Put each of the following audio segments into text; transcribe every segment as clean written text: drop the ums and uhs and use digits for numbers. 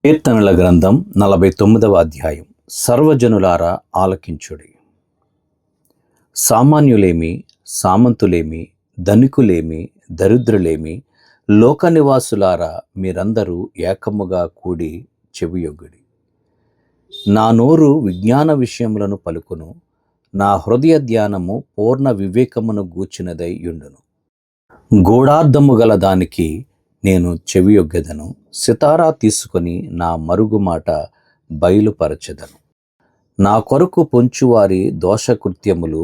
కీర్తనల గ్రంథం 49వ అధ్యాయం. సర్వజనులారా ఆలకించుడి. సామాన్యులేమి, సామంతులేమి, ధనికులేమి, దరిద్రులేమి, లోక నివాసులారా మీరందరూ ఏకముగా కూడి చెవియొగ్గుడి. నా నోరు విజ్ఞాన విషయములను పలుకును, నా హృదయ ధ్యానము పూర్ణ వివేకమును గూర్చినదై యుండును. గూఢార్థము గల దానికి నేను చెవియొగ్గెదను, సితారా తీసుకొని నా మరుగు మాట బయలుపరచెదను. నా కొరకు పొంచువారి దోషకృత్యములు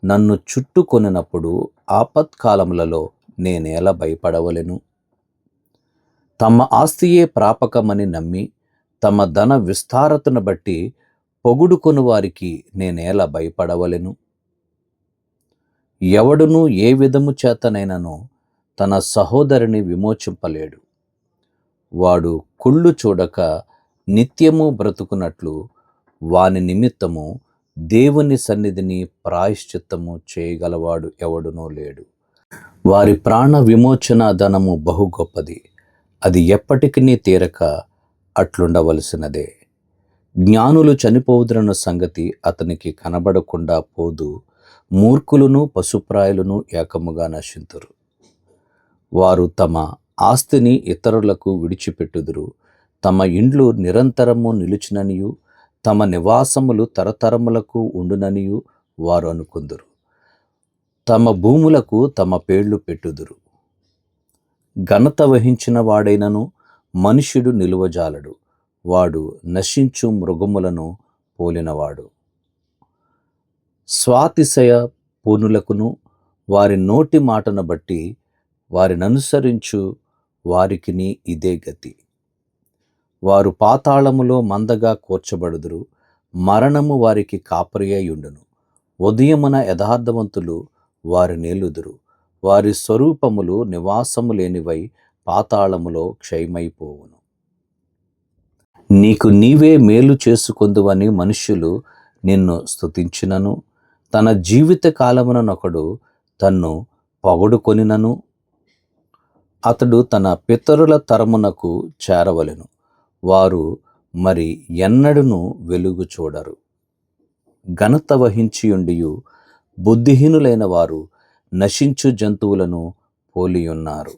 నన్ను చుట్టుకొనినప్పుడు ఆపత్కాలములలో నేనేలా భయపడవలెను? తమ ఆస్తియే ప్రాపకమని నమ్మి తమ ధన విస్తారతను బట్టి పొగుడుకొని వారికి నేనేలా భయపడవలెను? ఎవడునూ ఏ విధము చేతనైనను తన సహోదరిని విమోచింపలేడు. వాడు కుళ్ళు చూడక నిత్యము బ్రతుకున్నట్లు వాని నిమిత్తము దేవుని సన్నిధిని ప్రాయశ్చిత్తము చేయగలవాడు ఎవడునూ లేడు. వారి ప్రాణ విమోచన ధనము బహు గొప్పది, అది ఎప్పటికీ తీరక అట్లుండవలసినదే. జ్ఞానులు చనిపోవుదురన్న సంగతి అతనికి కనబడకుండా పోదు, మూర్ఖులను పశుప్రాయులను ఏకముగా నశింతురు. వారు తమ ఆస్తిని ఇతరులకు విడిచిపెట్టుదురు, తమ ఇండ్లు నిరంతరము నిలుచుననియు తమ నివాసములు తరతరములకు ఉండుననియు వారు అనుకుందురు. తమ భూములకు తమ పేర్లు పెట్టుదురు. ఘనత వహించిన వాడైనను మనుష్యుడు నిలువజాలడు, వాడు నశించు మృగములను పోలినవాడు. స్వాతిశయ పూర్ణులకును వారి నోటి మాటను బట్టి వారిననుసరించు వారికిని ఇదే గతి. వారు పాతాళములో మందగా కూర్చబడుదురు, మరణము వారికి కాపరియై యుండును. ఉదయమున యథార్థవంతులు వారి నేలుదురు, వారి స్వరూపములు నివాసము లేనివై పాతాళములో క్షయమైపోవును. నీకు నీవే మేలు చేసుకొందువని మనుష్యులు నిన్ను స్తుతించినను, తన జీవిత కాలమునొకడు తన్ను పొగడుకొనినను, అతడు తన పితరుల తరమునకు చేరవలెను. వారు మరి ఎన్నడూను వెలుగు చూడరు. ఘనత వహించియుండియు బుద్ధిహీనులైన వారు నశించు జంతువులను పోలియున్నారు.